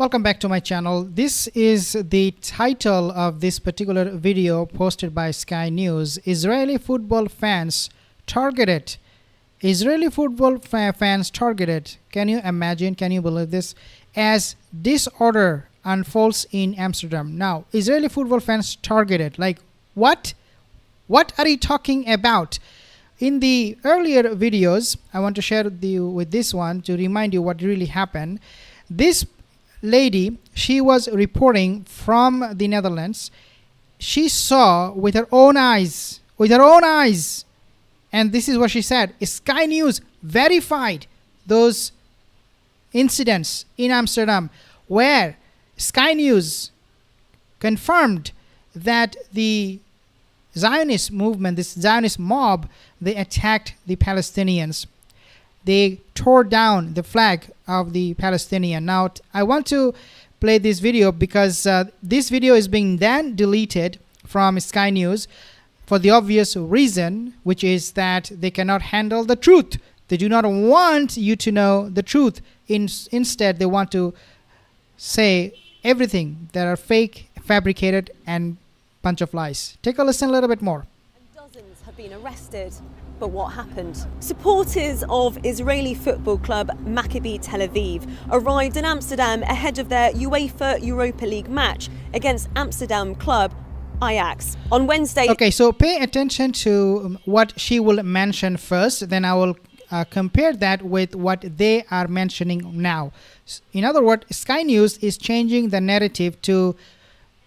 Welcome back to my channel. This is the title of this particular video posted by Sky News. Israeli football fans targeted. Israeli football fans targeted. Can you imagine? Can you believe this? As disorder unfolds in Amsterdam. Now, Israeli football fans targeted. Like what? What are you talking about? In the earlier videos, I want to share with this one to remind you what really happened. This lady, she was reporting from the Netherlands. She saw with her own eyes, and this is what she said. Sky News verified those incidents in Amsterdam, where Sky News confirmed that the Zionist movement, this Zionist mob, they attacked the Palestinians. They tore down the flag of the Palestinian. Now, I want to play this video because this video is being then deleted from Sky News for the obvious reason, which is that they cannot handle the truth. They do not want you to know the truth. Instead, they want to say everything that are fake, fabricated, and bunch of lies. Take a listen a little bit more. Dozens have been arrested. But what happened? Supporters of Israeli football club Maccabi Tel Aviv arrived in Amsterdam ahead of their UEFA Europa League match against Amsterdam club Ajax on Wednesday. Okay, so pay attention to what she will mention first, then I will compare that with what they are mentioning now. In other words, Sky News is changing the narrative to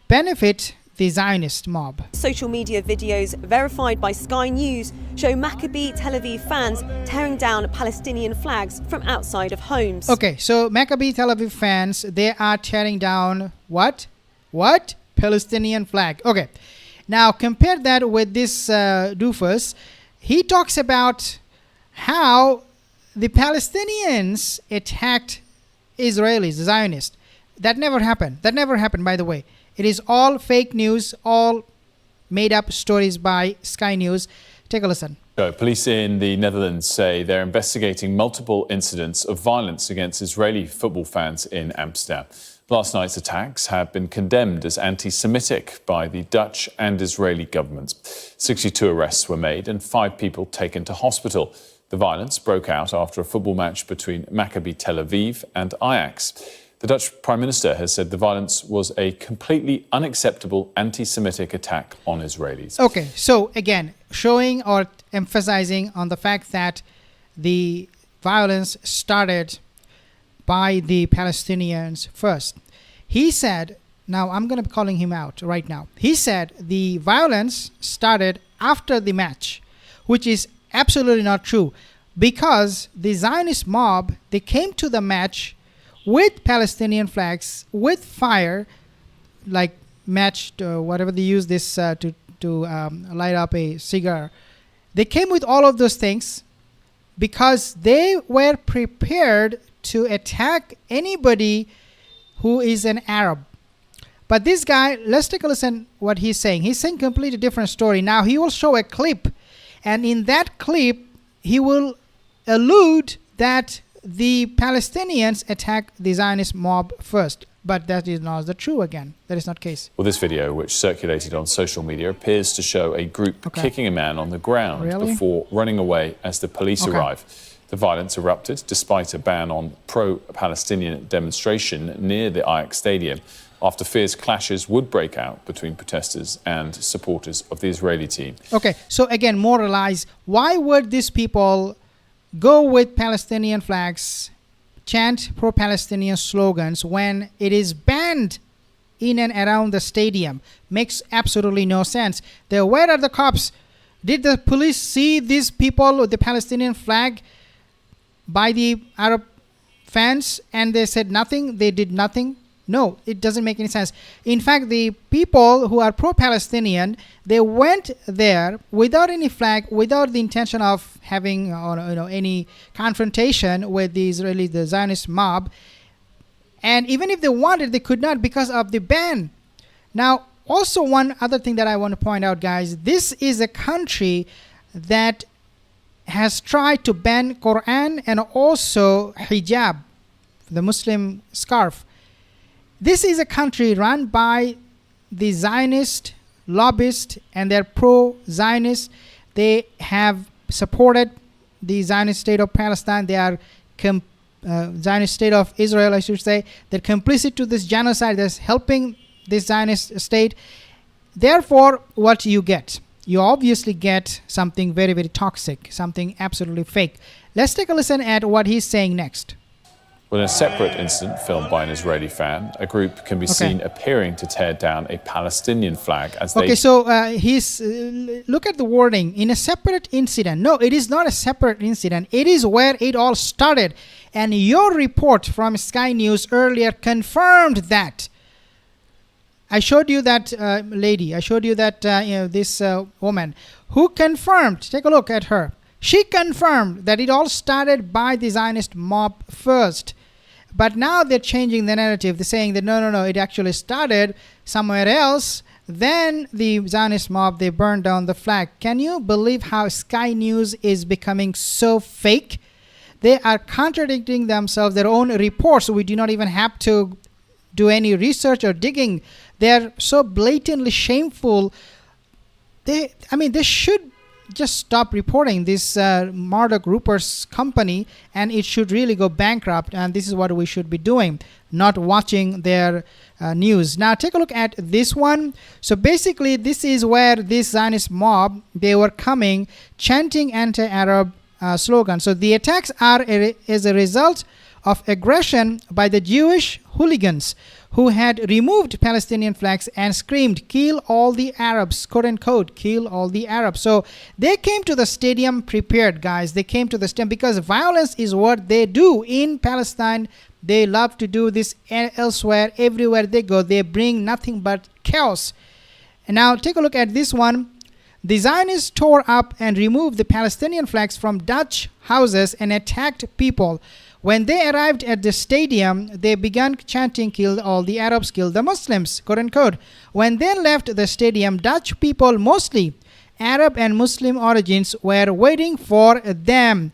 benefit the Zionist mob. Social media videos verified by Sky News show Maccabi Tel Aviv fans tearing down Palestinian flags from outside of homes. Okay, so Maccabi Tel Aviv fans, they are tearing down what? Palestinian flag. Okay, now compare that with this doofus. He talks about how the Palestinians attacked Israelis, the Zionists. That never happened. That never happened, by the way. It is all fake news, all made up stories by Sky News. Take a listen. Police in the Netherlands say they're investigating multiple incidents of violence against Israeli football fans in Amsterdam. Last night's attacks have been condemned as anti-Semitic by the Dutch and Israeli governments. 62 arrests were made and 5 people taken to hospital. The violence broke out after a football match between Maccabi Tel Aviv and Ajax. The Dutch Prime Minister has said the violence was a completely unacceptable anti-Semitic attack on Israelis. Okay, so again, showing or emphasizing on the fact that the violence started by the Palestinians first. He said, now I'm going to be calling him out right now. He said the violence started after the match, which is absolutely not true, because the Zionist mob, they came to the match with Palestinian flags, with fire, like matched, whatever they use this to light up a cigar. They came with all of those things because they were prepared to attack anybody who is an Arab. But this guy, let's take a listen what he's saying. He's saying completely different story. Now he will show a clip, and in that clip he will allude that the Palestinians attacked the Zionist mob first. But that is not the true again. That is not the case. Well, this video, which circulated on social media, appears to show a group kicking a man on the ground before running away as the police arrive. The violence erupted despite a ban on pro-Palestinian demonstration near the Ajax stadium after fierce clashes would break out between protesters and supporters of the Israeli team. Okay, so again, moralize. Why would these people go with Palestinian flags, chant pro-Palestinian slogans when it is banned in and around the stadium? Makes absolutely no sense. Where are the cops? Did the police see these people with the Palestinian flag by the Arab fans and they said nothing? They did nothing? No, it doesn't make any sense. In fact, the people who are pro-Palestinian, they went there without any flag, without the intention of having any confrontation with the Israeli, the Zionist mob. And even if they wanted, they could not because of the ban. Now, also one other thing that I want to point out, guys, this is a country that has tried to ban Quran and also hijab, the Muslim scarf. This is a country run by the Zionist lobbyists, and they're pro-Zionist. They have supported the Zionist state of Palestine. They are Zionist state of Israel, I should say. They're complicit to this genocide. They're helping this Zionist state. Therefore, what you get? You obviously get something very, very toxic, something absolutely fake. Let's take a listen at what he's saying next. Well, in a separate incident filmed by an Israeli fan, a group can be seen appearing to tear down a Palestinian flag as they... Okay, so he's... look at the wording. In a separate incident. No, it is not a separate incident. It is where it all started. And your report from Sky News earlier confirmed that. I showed you that lady. I showed you that this woman who confirmed. Take a look at her. She confirmed that it all started by the Zionist mob first. But now they're changing the narrative. They're saying that no, it actually started somewhere else. Then the Zionist mob, they burned down the flag. Can you believe how Sky News is becoming so fake? They are contradicting themselves, their own reports. We do not even have to do any research or digging. They're so blatantly shameful. They should just stop reporting this Murdoch Rupert's company, and it should really go bankrupt. And this is what we should be doing, not watching their news. Now take a look at this one. So basically this is where this Zionist mob, they were coming chanting anti-Arab slogan. So the attacks are as a result of aggression by the Jewish hooligans who had removed Palestinian flags and screamed, "Kill all the Arabs," quote unquote, "kill all the Arabs." So they came to the stadium prepared, guys. They came to the stadium because violence is what they do in Palestine. They love to do this elsewhere. Everywhere they go, they bring nothing but chaos. And now take a look at this one. The Zionists tore up and removed the Palestinian flags from Dutch houses and attacked people. When they arrived at the stadium, they began chanting, "Kill all the Arabs, kill the Muslims," quote unquote. When they left the stadium, Dutch people, mostly Arab and Muslim origins, were waiting for them.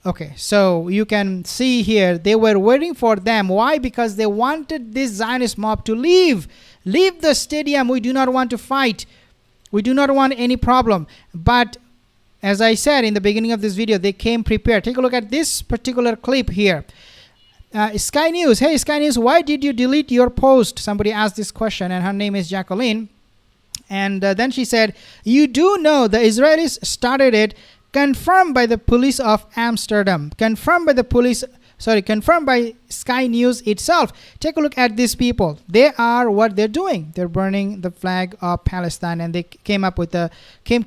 Okay, so you can see here, they were waiting for them. Why? Because they wanted this Zionist mob to leave the stadium. We do not want to fight. We do not want any problem. But as I said in the beginning of this video, they came prepared. Take a look at this particular clip here. Sky News. Hey, Sky News, why did you delete your post? Somebody asked this question, and her name is Jacqueline. And then she said, "You do know the Israelis started it, confirmed by the police of Amsterdam." Confirmed by Sky News itself. Take a look at these people. They are what they're doing. They're burning the flag of Palestine, and they came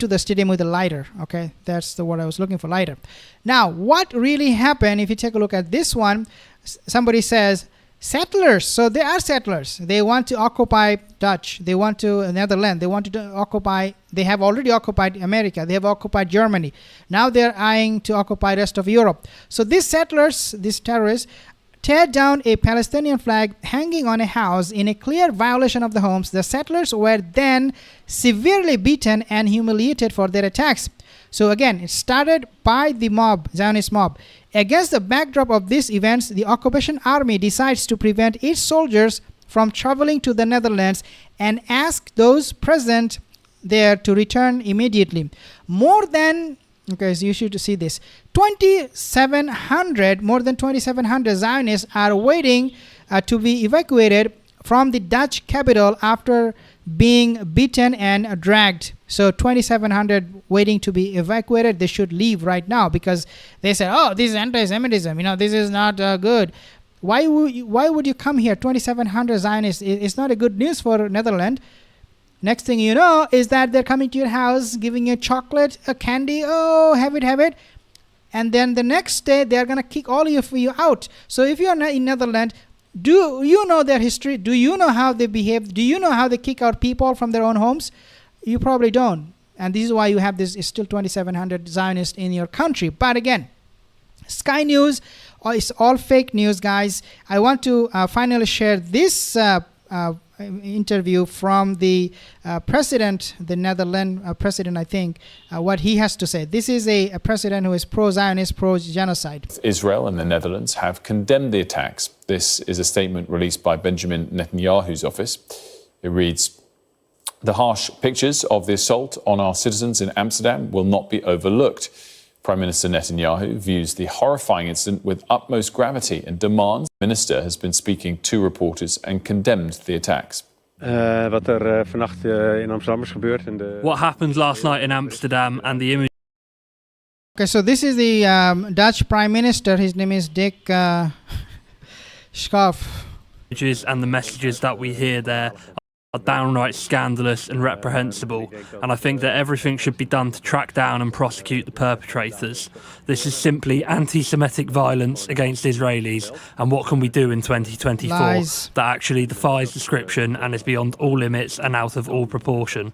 to the stadium with a lighter. Okay, that's the word I was looking for, lighter. Now, what really happened? If you take a look at this one, somebody says settlers. So they are settlers. They want to occupy Dutch. They want to Netherlands. They want to occupy. They have already occupied America. They have occupied Germany. Now they're eyeing to occupy rest of Europe. So these settlers, these terrorists, tear down a Palestinian flag hanging on a house in a clear violation of the homes. The settlers were then severely beaten and humiliated for their attacks. So again, it started by the mob, Zionist mob. Against the backdrop of these events, the occupation army decides to prevent its soldiers from traveling to the Netherlands and ask those present there to return immediately. More than, okay, so you should see this, more than 2,700 Zionists are waiting to be evacuated from the Dutch capital after being beaten and dragged. So 2,700 waiting to be evacuated. They should leave right now because they said, "Oh, this is anti-Semitism. This is not good." Why would you come here? 2,700 Zionists. It's not a good news for Netherlands. Next thing you know is that they're coming to your house, giving you chocolate, a candy. Oh, have it. And then the next day they're gonna kick all of you out. So if you're in Netherlands, do you know their history? Do you know how they behave? Do you know how they kick out people from their own homes? You probably don't. And this is why you have this still 2,700 Zionists in your country. But again, Sky News is all fake news, guys. I want to finally share this interview from the president, the Netherlands president, I think, what he has to say. This is a president who is pro-Zionist, pro-genocide. Israel and the Netherlands have condemned the attacks. This is a statement released by Benjamin Netanyahu's office. It reads, "The harsh pictures of the assault on our citizens in Amsterdam will not be overlooked. Prime Minister Netanyahu views the horrifying incident with utmost gravity and demands." The minister has been speaking to reporters and condemned the attacks. Wat vannacht in Amsterdam is gebeurd. What happened last night in Amsterdam and the image Okay, so this is the Dutch Prime Minister. His name is Dick Schoof. and the messages that we hear there are downright scandalous and reprehensible, and I think that everything should be done to track down and prosecute the perpetrators. This is simply anti-Semitic violence against Israelis, and what can we do in 2024 Lies. that actually defies description and is beyond all limits and out of all proportion?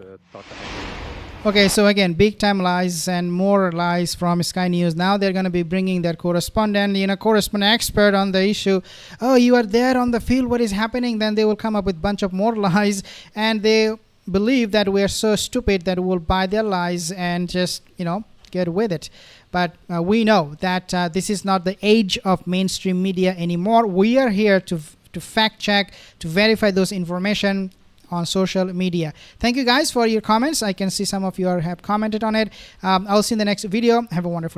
Okay, so again, big time lies and more lies from Sky News. Now they're going to be bringing their correspondent, correspondent expert on the issue. Oh, you are there on the field, what is happening? Then they will come up with a bunch of more lies, and they believe that we are so stupid that we'll buy their lies and just, get with it. But we know that this is not the age of mainstream media anymore. We are here to fact check, to verify those information on social media. Thank you guys for your comments. I can see some of you have commented on it. I'll see you in the next video. Have a wonderful